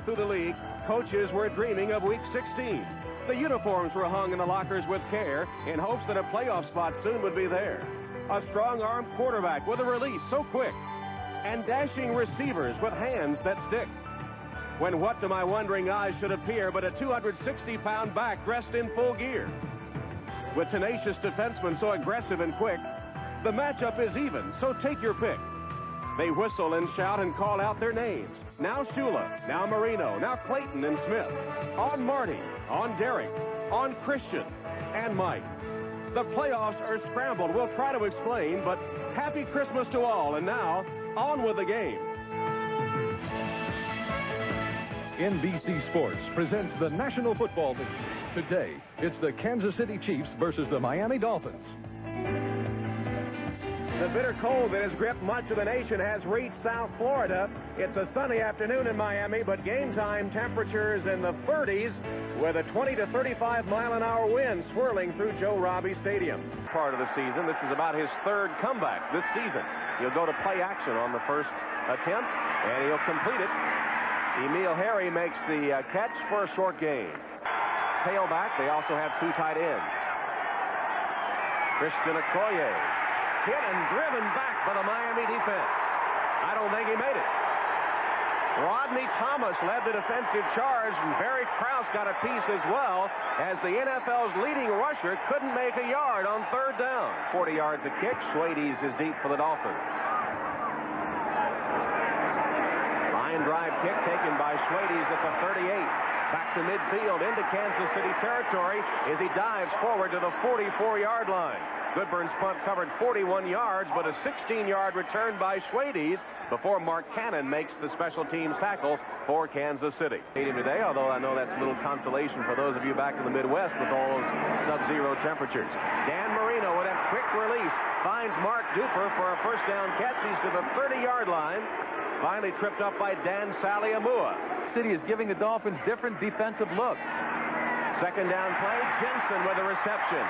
Through the league, coaches were dreaming of Week 16. The uniforms were hung in the lockers with care in hopes that a playoff spot soon would be there. A strong-armed quarterback with a release so quick, and dashing receivers with hands that stick. When what to my wondering eyes should appear but a 260-pound back dressed in full gear. With tenacious defensemen so aggressive and quick, the matchup is even, so take your pick. They whistle and shout and call out their names. Now Shula, now Marino, now Clayton and Smith. On Marty, on Derek, on Christian, and Mike. The playoffs are scrambled. We'll try to explain, but happy Christmas to all. And now, on with the game. NBC Sports presents the National Football League. Today, it's the Kansas City Chiefs versus the Miami Dolphins. The bitter cold that has gripped much of the nation has reached South Florida. It's a sunny afternoon in Miami, but game time temperatures in the 30s with a 20 to 35 mile-an-hour wind swirling through Joe Robbie Stadium. Part of the season. This is about his third comeback this season. He'll go to play action on the first attempt, and he'll complete it. Emil Harry makes the catch for a short gain. Tailback, they also have two tight ends. Christian Okoye. Hit and driven back by the Miami defense. I don't think he made it. Rodney Thomas led the defensive charge, and Barry Krause got a piece as well, as the NFL's leading rusher couldn't make a yard on third down. 40 yards a kick. Schwades is deep for the Dolphins. Line drive kick taken by Schwades at the 38. Back to midfield into Kansas City territory as he dives forward to the 44-yard line. Goodburn's punt covered 41 yards, but a 16-yard return by Schwades before Mark Cannon makes the special teams tackle for Kansas City. Today, although I know that's a little consolation for those of you back in the Midwest with all those sub-zero temperatures. Dan Marino with a quick release finds Mark Duper for a first down catch. He's to the 30-yard line. Finally tripped up by Dan Saliamua. City is giving the Dolphins different defensive looks. Second down play, Jensen with a reception.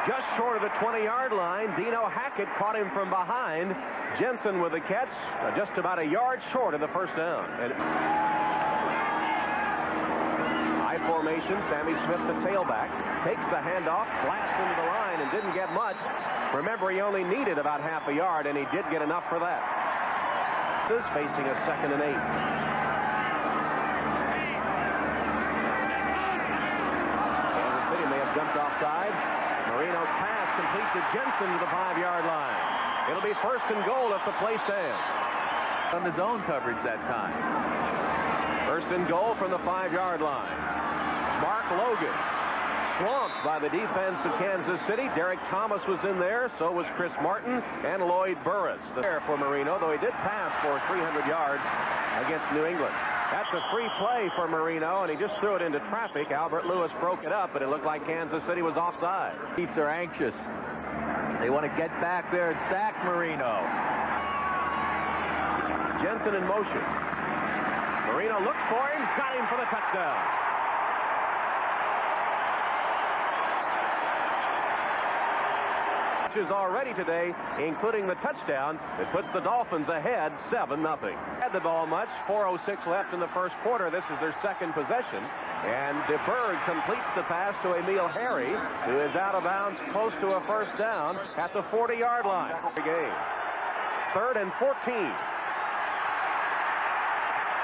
Just short of the 20-yard line, Dino Hackett caught him from behind. Jensen with the catch, just about a yard short of the first down. And high formation, Sammy Smith, the tailback, takes the handoff, blasts into the line, and didn't get much. Remember, he only needed about half a yard, and he did get enough for that. Is facing a 2nd and 8. Kansas City may have jumped offside. Marino's pass complete to Jensen to the 5-yard line. It'll be 1st and goal if the play stands. On the zone coverage that time. 1st and goal from the 5-yard line. Mark Logan swamped by the defense of Kansas City. Derek Thomas was in there, so was Chris Martin and Lloyd Burris. There for Marino, though he did pass for 300 yards against New England. That's a free play for Marino, and he just threw it into traffic. Albert Lewis broke it up, but it looked like Kansas City was offside. Chiefs are anxious. They want to get back there and sack Marino. Jensen in motion. Marino looks for him, got him for the touchdown. Already today, including the touchdown that puts the Dolphins ahead 7-0. Had the ball much, 4:06 left in the first quarter. This is their second possession, and DeBerg completes the pass to Emil Harry, who is out of bounds close to a first down at the 40-yard line. Game. 3rd and 14.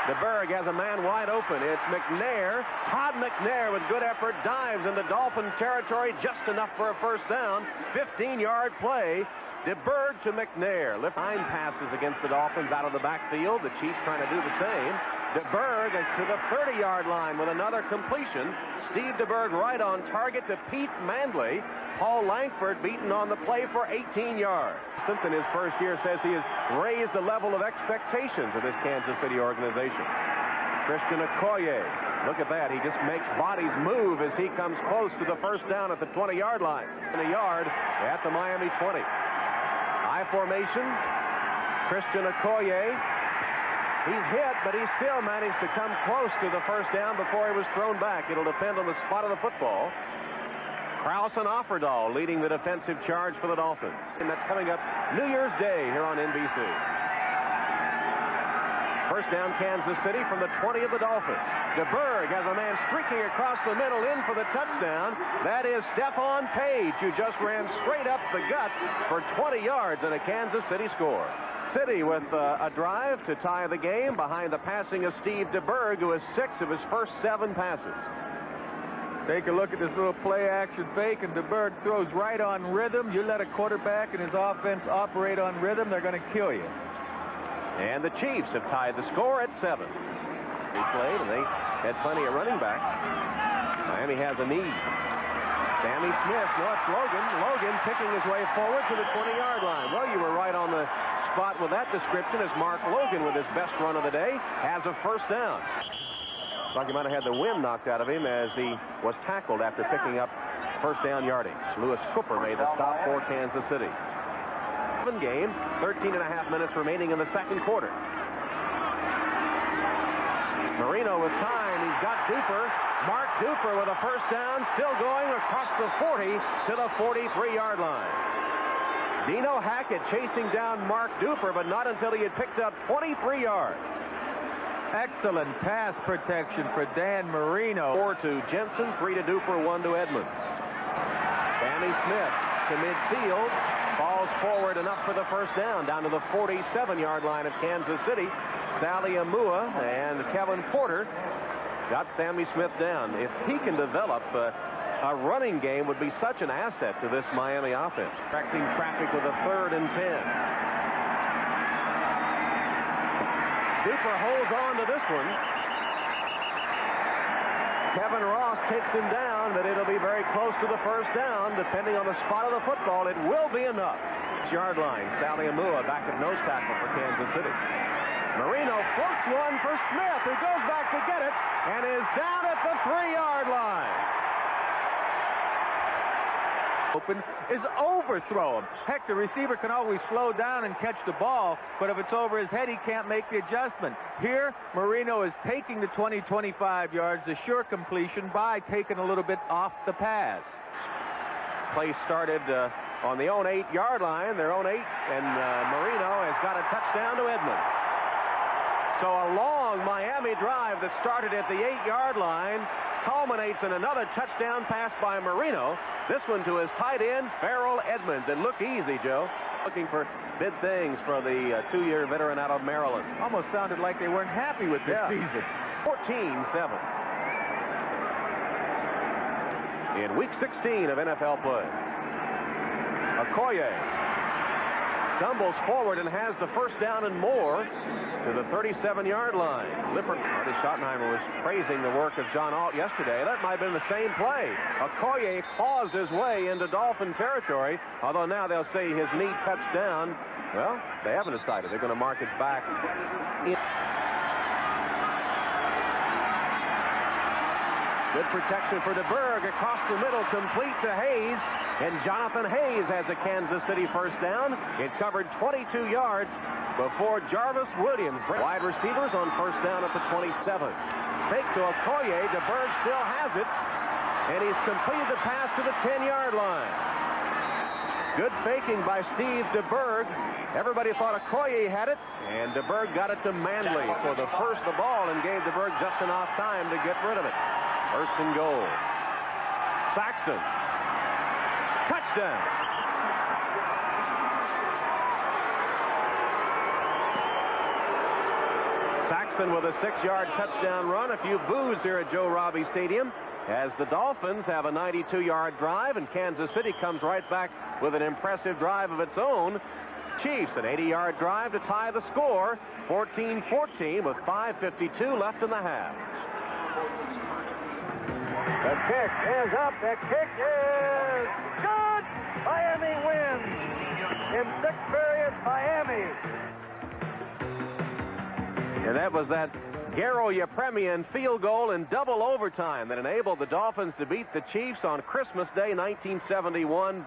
DeBerg has a man wide open. It's McNair. Todd McNair with good effort dives into Dolphin territory just enough for a first down. 15-yard play. DeBerg to McNair. Line passes against the Dolphins out of the backfield. The Chiefs trying to do the same. DeBerg to the 30-yard line with another completion. Steve DeBerg right on target to Pete Mandley. Paul Langford beaten on the play for 18 yards. In his first year says he has raised the level of expectations of this Kansas City organization. Christian Okoye, look at that. He just makes bodies move as he comes close to the first down at the 20-yard line. And a yard at the Miami 20. High formation. Christian Okoye. He's hit, but he still managed to come close to the first down before he was thrown back. It'll depend on the spot of the football. Krause and Offerdahl leading the defensive charge for the Dolphins. And that's coming up New Year's Day here on NBC. First down, Kansas City from the 20 of the Dolphins. DeBerg has a man streaking across the middle in for the touchdown. That is Stephon Page, who just ran straight up the gut for 20 yards and a Kansas City score. City with a drive to tie the game behind the passing of Steve DeBerg, who has 6 of his first 7 passes. Take a look at this little play-action fake, and DeBerg throws right on rhythm. You let a quarterback and his offense operate on rhythm, they're going to kill you. And the Chiefs have tied the score at 7. They played, and they had plenty of running backs. Miami has a need. Sammy Smith, no, it's Logan. Logan picking his way forward to the 20-yard line. Well, you were right on the spot with that description, as Mark Logan, with his best run of the day, has a first down. Thought he might have had the wind knocked out of him as he was tackled after picking up first down yardage. Lewis Cooper made the stop for Kansas City. Game, 13.5 minutes remaining in the second quarter. Marino with time. He's got Duper. Mark Duper with a first down, still going across the 40 to the 43-yard line. Dino Hackett chasing down Mark Duper, but not until he had picked up 23 yards. Excellent pass protection for Dan Marino. 4 to Jensen, 3 to Duper, 1 to Edmonds. Danny Smith to midfield. Falls forward enough for the first down, down to the 47-yard line of Kansas City. Sally Amua and Kevin Porter got Sammy Smith down. If he can develop a running game, would be such an asset to this Miami offense. Directing traffic with a 3rd and 10. Duper holds on to this one. Kevin Ross takes him down, but it'll be very close to the first down. Depending on the spot of the football, it will be enough. Yard line, Sally Amua back at nose tackle for Kansas City. Marino floats one for Smith, who goes back to get it and is down at the 3-yard line. Open is overthrow him. Heck, the receiver can always slow down and catch the ball, but if it's over his head, he can't make the adjustment. Here, Marino is taking the 20-25 yards, the sure completion, by taking a little bit off the pass. Play started on the own 8-yard line, their own 8, and Marino has got a touchdown to Edmonds. So a long Miami drive that started at the 8-yard line culminates in another touchdown pass by Marino. This one to his tight end, Farrell Edmonds. And look easy, Joe. Looking for big things for the 2-year veteran out of Maryland. Almost sounded like they weren't happy with this season. 14-7. In week 16 of NFL play. Okoye stumbles forward and has the first down and more to the 37-yard line. Marty Schottenheimer was praising the work of John Alt yesterday. That might have been the same play. Okoye claws his way into Dolphin territory, although now they'll say his knee touched down. Well, they haven't decided. They're going to mark it back. Good protection for DeBerg across the middle, complete to Hayes. And Jonathan Hayes has a Kansas City first down. It covered 22 yards before Jarvis Williams. Wide receivers on first down at the 27. Fake to Okoye. DeBerg still has it. And he's completed the pass to the 10-yard line. Good faking by Steve DeBerg. Everybody thought Okoye had it. And DeBerg got it to Manley for the first of the ball and gave DeBerg just enough time to get rid of it. First and goal. Saxon. Touchdown. Saxon with a 6-yard touchdown run. A few boos here at Joe Robbie Stadium as the Dolphins have a 92-yard drive, and Kansas City comes right back with an impressive drive of its own. Chiefs an 80-yard drive to tie the score, 14-14 with 5:52 left in the half. The kick is up. The kick is good. Miami wins in 6th period. Miami. And that was that Garo Yepremian field goal in double overtime that enabled the Dolphins to beat the Chiefs on Christmas Day 1971.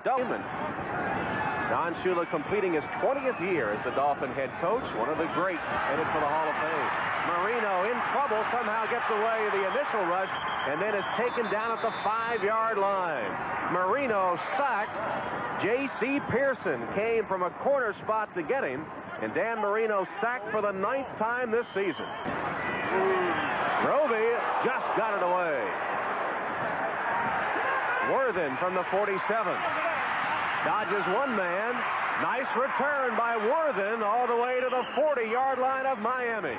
Don Shula completing his 20th year as the Dolphin head coach, one of the greats headed for the Hall of Fame. Marino in trouble, somehow gets away the initial rush and then is taken down at the 5-yard line. Marino sacked. J.C. Pearson came from a corner spot to get him, And Dan Marino sacked for the 9th time this season. Roby just got it away. Worthen from the 47. Dodges one man. Nice return by Worthen all the way to the 40-yard line of Miami.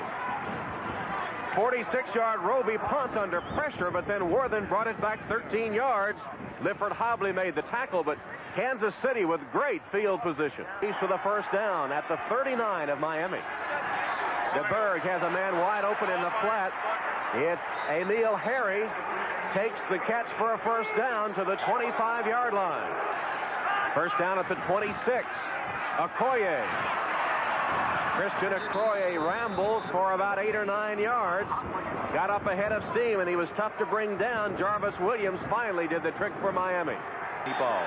46-yard Roby punt under pressure, but then Worthen brought it back 13 yards. Lifford Hobley made the tackle, but Kansas City with great field position. He's for the first down at the 39 of Miami. DeBerg has a man wide open in the flat. It's Emil Harry. Takes the catch for a first down to the 25-yard line. First down at the 26. Okoye. Christian Okoye rambles for about 8 or 9 yards. Got up ahead of steam, and he was tough to bring down. Jarvis Williams finally did the trick for Miami. Ball.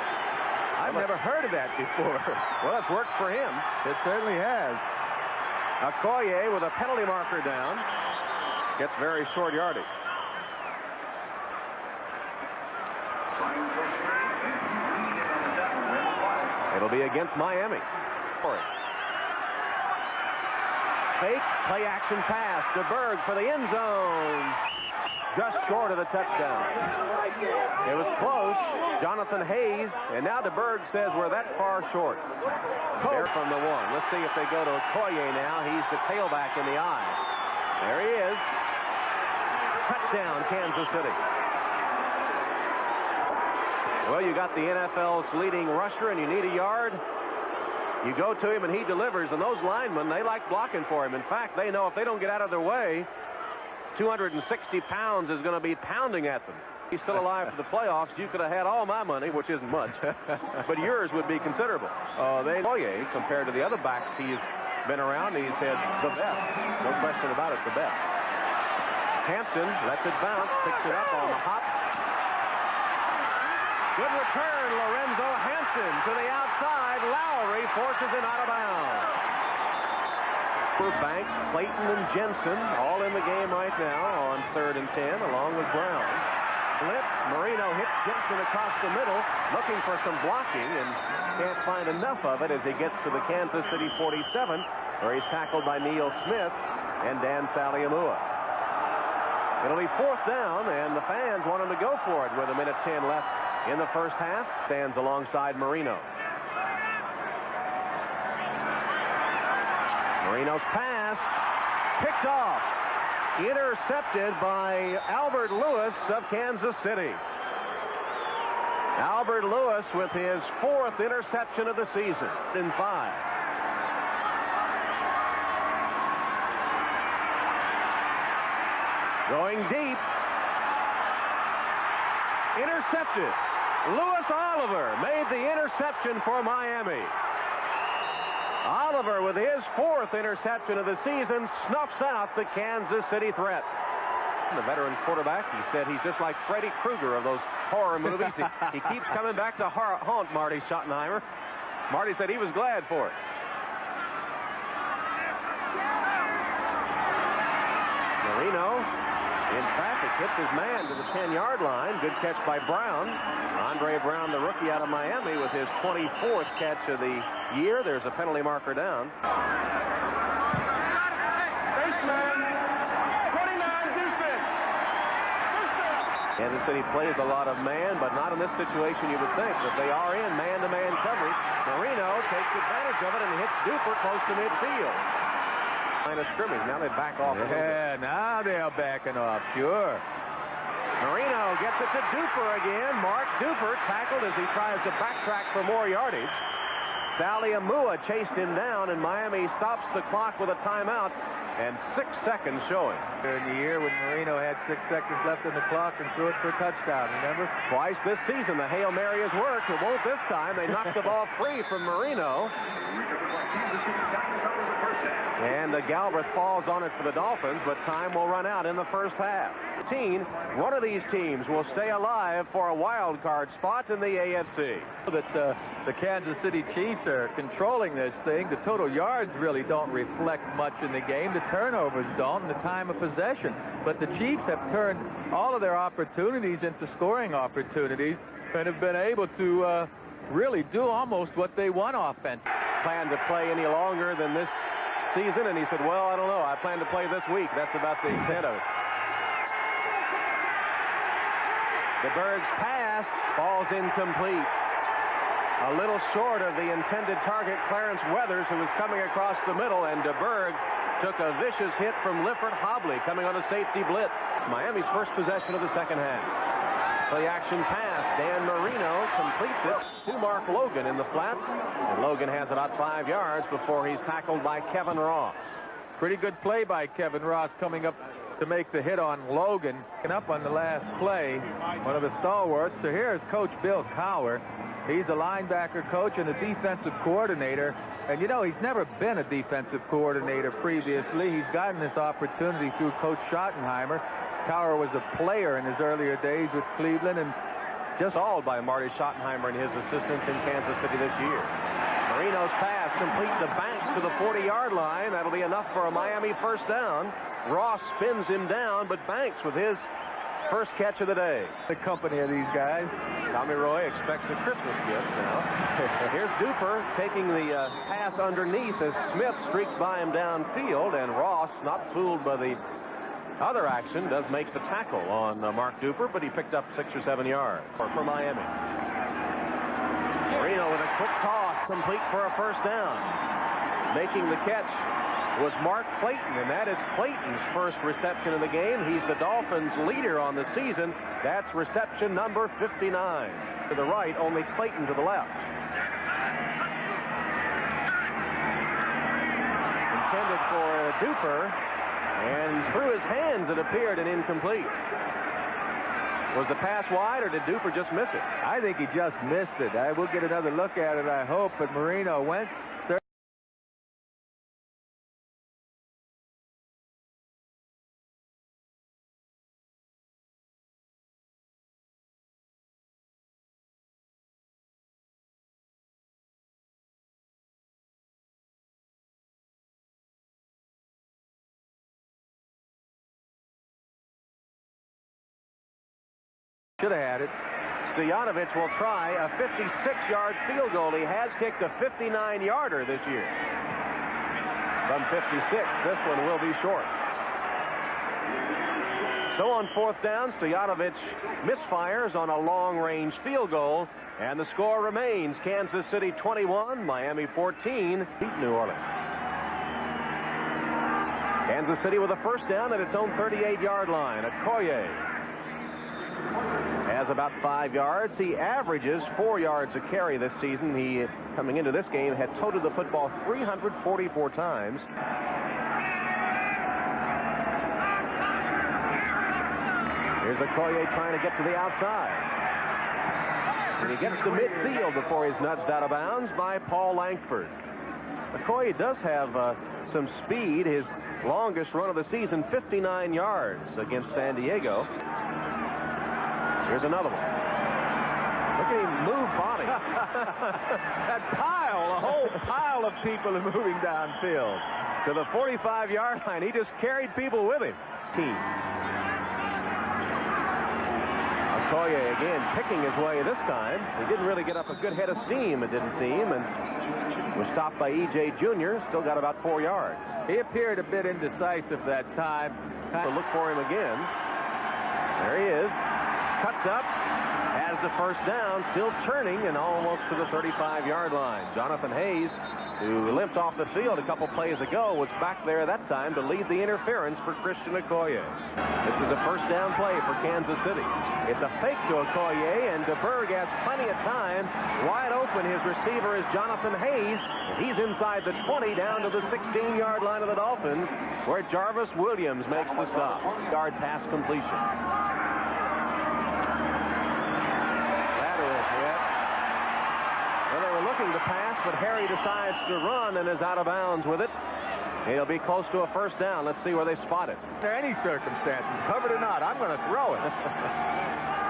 I've never heard of that before. Well, it's worked for him. It certainly has. Okoye with a penalty marker down. Gets very short yardage. It'll be against Miami. Fake play action pass. DeBerg for the end zone. Just short of the touchdown. It was close. Jonathan Hayes. And now DeBerg says we're that far short. There from the 1. Let's see if they go to Okoye now. He's the tailback in the eye. There he is. Touchdown, Kansas City. Well, you got the NFL's leading rusher and you need a yard. You go to him and he delivers, and those linemen, they like blocking for him. In fact, they know if they don't get out of their way, 260 pounds is going to be pounding at them. He's still alive for the playoffs. You could have had all my money, which isn't much, but yours would be considerable. Okoye, compared to the other backs he's been around, he's had the best. No question about it, the best. Hampton lets it bounce, picks it up on the hop. Good return, Lorenzo Hampton to the outside. Lowry forces him out of bounds. For Banks, Clayton, and Jensen all in the game right now on 3rd and 10, along with Brown. Blitz, Marino hits Jensen across the middle, looking for some blocking, and can't find enough of it as he gets to the Kansas City 47, where he's tackled by Neil Smith and Dan Saliamua. It'll be 4th down, and the fans want him to go for it with 1:10 left in the first half. Stands alongside Marino. Marino's pass picked off. Intercepted by Albert Lewis of Kansas City. Albert Lewis with his 4th interception of the season in 5. Going deep. Intercepted. Louis Oliver made the interception for Miami. Oliver, with his 4th interception of the season, snuffs out the Kansas City threat. The veteran quarterback, he said he's just like Freddy Krueger of those horror movies. He keeps coming back to haunt Marty Schottenheimer. Marty said he was glad for it. Marino in traffic, hits his man to the 10-yard line. Good catch by Brown. Andre Brown, the rookie out of Miami, with his 24th catch of the year. There's a penalty marker down. Baseman, 29 defense. Kansas City plays a lot of man, but not in this situation you would think. But they are in man-to-man coverage. Marino takes advantage of it and hits Duper close to midfield. Line of scrimmage. Now they back off. Yeah, now they're backing off. Sure. Marino gets it to Duper again. Mark Duper tackled as he tries to backtrack for more yardage. Saliamua chased him down, and Miami stops the clock with a timeout and 6 seconds showing. In the year when Marino had 6 seconds left in the clock and threw it for a touchdown, remember? Twice this season, the Hail Mary has worked. It won't this time. They knocked the ball free from Marino. And Galbraith falls on it for the Dolphins, but time will run out in the first half. One of these teams will stay alive for a wild card spot in the AFC. That the Kansas City Chiefs are controlling this thing. The total yards really don't reflect much in the game. The turnovers don't, and the time of possession. But the Chiefs have turned all of their opportunities into scoring opportunities and have been able to really do almost what they want offensively. plan to play any longer than this season? And he said, well, I don't know. I plan to play this week. That's about the extent of it. DeBerg's pass falls incomplete. A little short of the intended target, Clarence Weathers, who was coming across the middle, and DeBerg took a vicious hit from Lifford Hobley coming on a safety blitz. Miami's first possession of the second half. Play action pass. Dan Marino completes it to Mark Logan in the flats. And Logan has about 5 yards before he's tackled by Kevin Ross. Pretty good play by Kevin Ross coming up to make the hit on Logan. And up on the last play, one of the stalwarts. So here's Coach Bill Cowher. He's a linebacker coach and a defensive coordinator. And, you know, he's never been a defensive coordinator previously. He's gotten this opportunity through Coach Schottenheimer. Cowher was a player in his earlier days with Cleveland and just called by Marty Schottenheimer and his assistants in Kansas City this year. Marino's pass complete to Banks to the 40-yard line. That'll be enough for a Miami first down. Ross spins him down, but Banks with his first catch of the day. The company of these guys. Tommy Roy expects a Christmas gift now. Here's Duper taking the pass underneath as Smith streaks by him downfield, and Ross, not fooled by the other action, does make the tackle on Mark Duper, but he picked up 6 or 7 yards for Miami. Marino with a quick toss, complete for a first down. Making the catch was Mark Clayton, and that is Clayton's first reception in the game. He's the Dolphins' leader on the season. That's reception number 59. To the right, only Clayton to the left. Intended for Duper, and through his hands it appeared and incomplete. Was the pass wide, or did Duper just miss it? I think he just missed it. I will get another look at it, I hope, but Marino went. Should have had it. Stoyanovich will try a 56-yard field goal. He has kicked a 59-yarder this year. From 56, this one will be short. So on fourth down, Stoyanovich misfires on a long-range field goal, and the score remains Kansas City 21, Miami 14, beat New Orleans. Kansas City with a first down at its own 38-yard line. Okoye has about 5 yards. He averages 4 yards a carry this season. He, coming into this game, had toted the football 344 times. Here's Okoye trying to get to the outside. And he gets to midfield before he's nudged out of bounds by Paul Langford. Okoye does have some speed. His longest run of the season, 59 yards against San Diego. Here's another one. Look at him move bodies. That pile, a whole pile of people are moving downfield. To the 45-yard line. He just carried people with him. Okoye again picking his way this time. He didn't really get up a good head of steam, it didn't seem, and was stopped by E.J. Jr. Still got about 4 yards. He appeared a bit indecisive that time. To look for him again. There he is. Cuts up, has the first down, still turning, and almost to the 35-yard line. Jonathan Hayes, who limped off the field a couple plays ago, was back there that time to lead the interference for Christian Okoye. This is a first down play for Kansas City. It's a fake to Okoye, and DeBerg has plenty of time. Wide open, his receiver is Jonathan Hayes, and he's inside the 20 down to the 16-yard line of the Dolphins, where Jarvis Williams makes the stop. Yard pass completion. Looking to pass, but Harry decides to run and is out of bounds with it. He'll be close to a first down. Let's see where they spot it. Under any circumstances, covered or not, I'm going to throw it.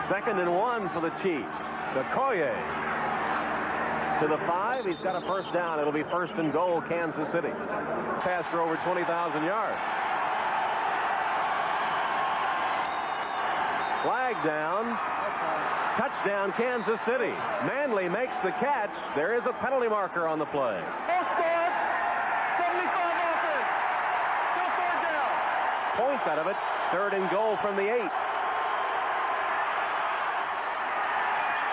2nd and 1 for the Chiefs. Okoye to the 5. He's got a first down. It'll be 1st and goal, Kansas City. Pass for over 20,000 yards. Flag down. Touchdown, Kansas City. Manley makes the catch. There is a penalty marker on the play. points out of it. 3rd and goal from the 8.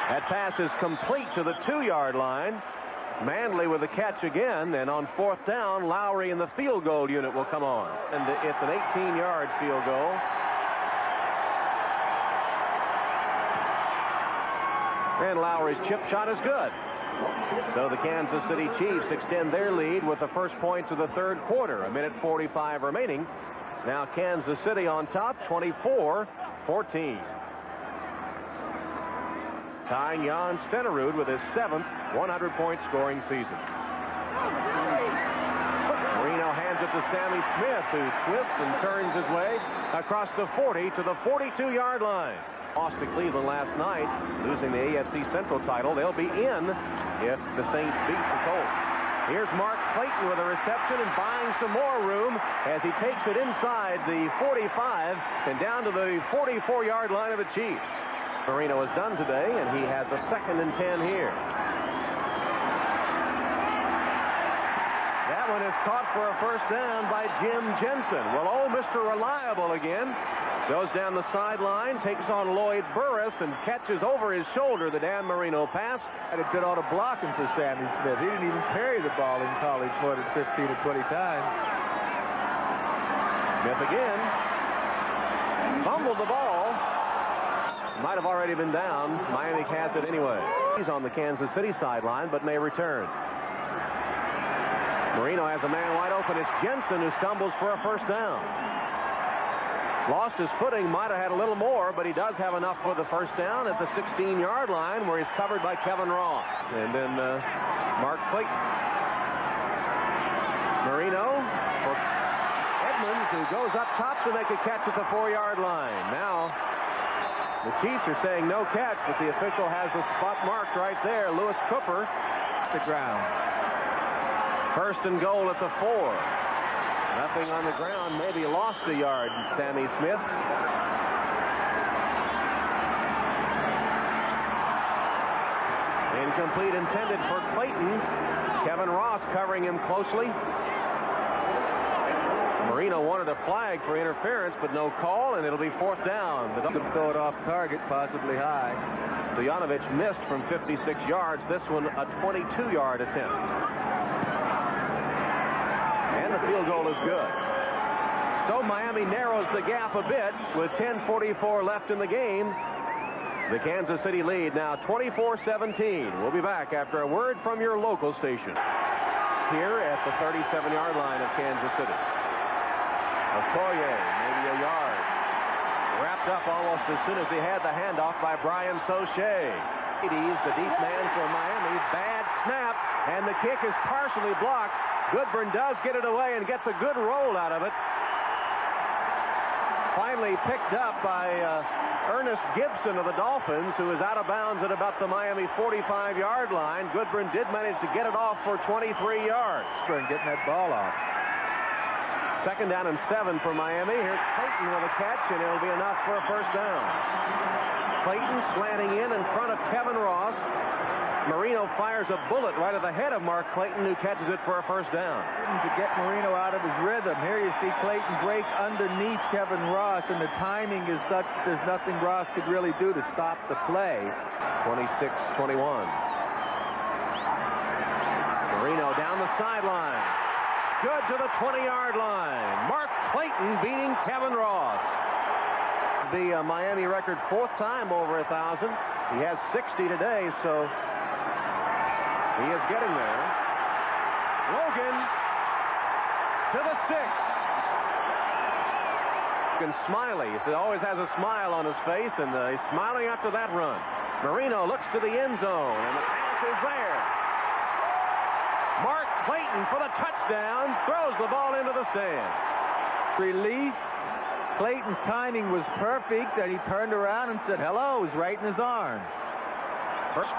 That pass is complete to the 2-yard line. Manley with the catch again, and on 4th down, Lowry in the field goal unit will come on. And it's an 18-yard field goal. And Lowry's chip shot is good. So the Kansas City Chiefs extend their lead with the first points of the 3rd quarter. 1:45 remaining. It's now Kansas City on top, 24-14. Tying Jan Stenerud with his 7th 100-point scoring season. Marino hands it to Sammy Smith, who twists and turns his way across the 40 to the 42-yard line. Lost to Cleveland last night, losing the AFC Central title. They'll be in if the Saints beat the Colts. Here's Mark Clayton with a reception and buying some more room as he takes it inside the 45 and down to the 44-yard line of the Chiefs. Marino is done today, and he has a 2nd and 10 here. That one is caught for a first down by Jim Jensen. Well, Mr. Reliable again. Goes down the sideline, takes on Lloyd Burris, and catches over his shoulder the Dan Marino pass. Had a good auto blocking for Sammy Smith. He didn't even carry the ball in college more than 15 or 20 times. Smith again. Fumbled the ball. Might have already been down. Miami has it anyway. He's on the Kansas City sideline, but may return. Marino has a man wide open. It's Jensen who stumbles for a first down. Lost his footing, might have had a little more, but he does have enough for the first down at the 16-yard line, where he's covered by Kevin Ross. And then Mark Clayton. Marino for Edmonds, who goes up top to make a catch at the 4-yard line. Now, the Chiefs are saying no catch, but the official has the spot marked right there. Lewis Cooper at the ground. 1st and goal at the 4. Nothing on the ground, maybe lost a yard, Sammy Smith. Incomplete intended for Clayton. Kevin Ross covering him closely. Marino wanted a flag for interference, but no call, and it'll be 4th down. But could throw it off target, possibly high. Stoyanovich missed from 56 yards. This one a 22-yard attempt. And the field goal is good. So Miami narrows the gap a bit with 10:44 left in the game. The Kansas City lead now 24-17. We'll be back after a word from your local station. Here at the 37-yard line of Kansas City. Okoye, maybe a yard. Wrapped up almost as soon as he had the handoff by Brian Soche. He's the deep man for Miami. Bad snap, and the kick is partially blocked. Goodburn does get it away and gets a good roll out of it. Finally picked up by Ernest Gibson of the Dolphins, who is out of bounds at about the Miami 45-yard line. Goodburn did manage to get it off for 23 yards. Goodburn getting that ball off. 2nd down and 7 for Miami. Here's Clayton with a catch, and it'll be enough for a first down. Clayton slanting in front of Kevin Ross. Marino fires a bullet right at the head of Mark Clayton, who catches it for a first down. To get Marino out of his rhythm. Here you see Clayton break underneath Kevin Ross, and the timing is such there's nothing Ross could really do to stop the play. 26-21. Marino down the sideline. Good to the 20-yard line. Mark Clayton beating Kevin Ross. The Miami record 4th time over 1,000. He has 60 today, so he is getting there. Logan to the 6. And Smiley. He always has a smile on his face, and he's smiling after that run. Marino looks to the end zone, and the pass is there. Mark Clayton for the touchdown, throws the ball into the stands. Released. Clayton's timing was perfect, and he turned around and said hello. It was right in his arm. First,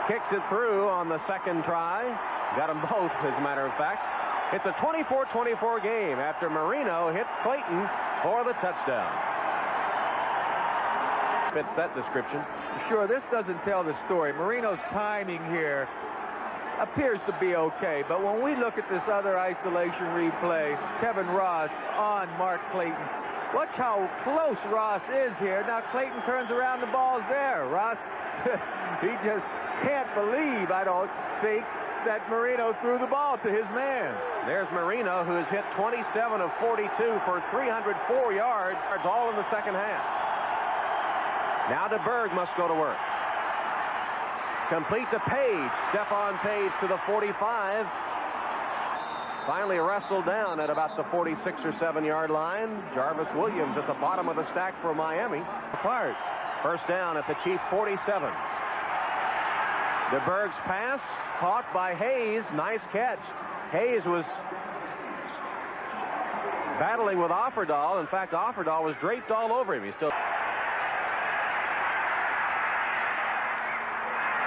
kicks it through on the 2nd try. Got them both, as a matter of fact. It's a 24-24 game after Marino hits Clayton for the touchdown. Fits that description. Sure, this doesn't tell the story. Marino's timing here appears to be okay, but when we look at this other isolation replay, Kevin Ross on Mark Clayton, Watch how close Ross is here. Now Clayton turns around, the ball's there. Ross, he just can't believe, I don't think, that Marino threw the ball to his man. There's Marino, who has hit 27 of 42 for 304 yards, all in the second half. Now DeBerg must go to work. Complete to Page. Stephon Page to the 45. Finally wrestled down at about the 46 or 7 yard line. Jarvis Williams at the bottom of the stack for Miami. Apart. First down at the Chief 47. DeBerg's pass caught by Hayes. Nice catch. Hayes was battling with Offerdahl. In fact, Offerdahl was draped all over him. He still...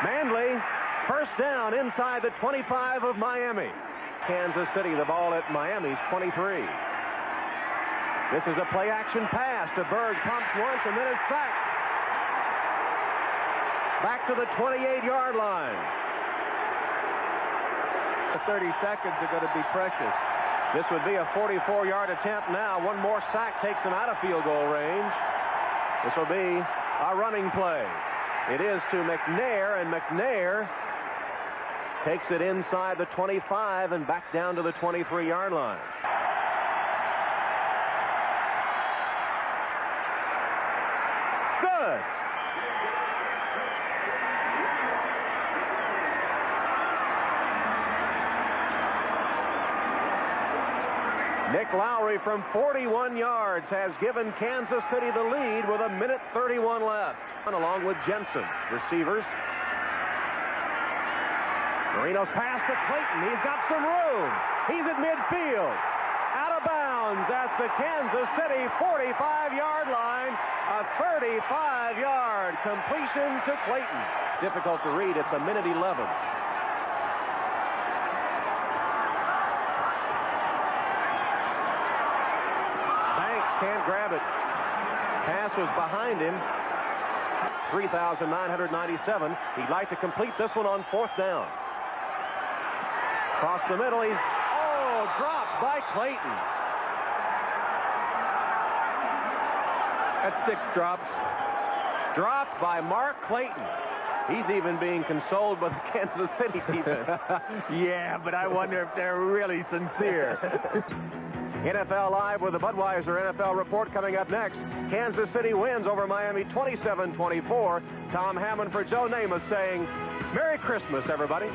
Manley, first down inside the 25 of Miami. Kansas City, the ball at Miami's 23. This is a play-action pass. DeBerg pumps once and then is sacked. Back to the 28-yard line. The 30 seconds are going to be precious. This would be a 44-yard attempt now. One more sack takes him out of field goal range. This will be a running play. It is to McNair, and McNair takes it inside the 25 and back down to the 23-yard line. Good. Nick Lowry from 41 yards has given Kansas City the lead with 1:31 left. Along with Jensen, receivers. Marino's pass to Clayton. He's got some room. He's at midfield. Out of bounds at the Kansas City 45-yard line. A 35-yard completion to Clayton. Difficult to read. It's 1:11. Can't grab it. Pass was behind him. 3,997. He'd like to complete this one on fourth down. Across the middle, he's dropped by Clayton. That's 6 drops. Dropped by Mark Clayton. He's even being consoled by the Kansas City defense. Yeah, but I wonder if they're really sincere. NFL Live with the Budweiser NFL report coming up next. Kansas City wins over Miami 27-24. Tom Hammond for Joe Namath saying, Merry Christmas, everybody.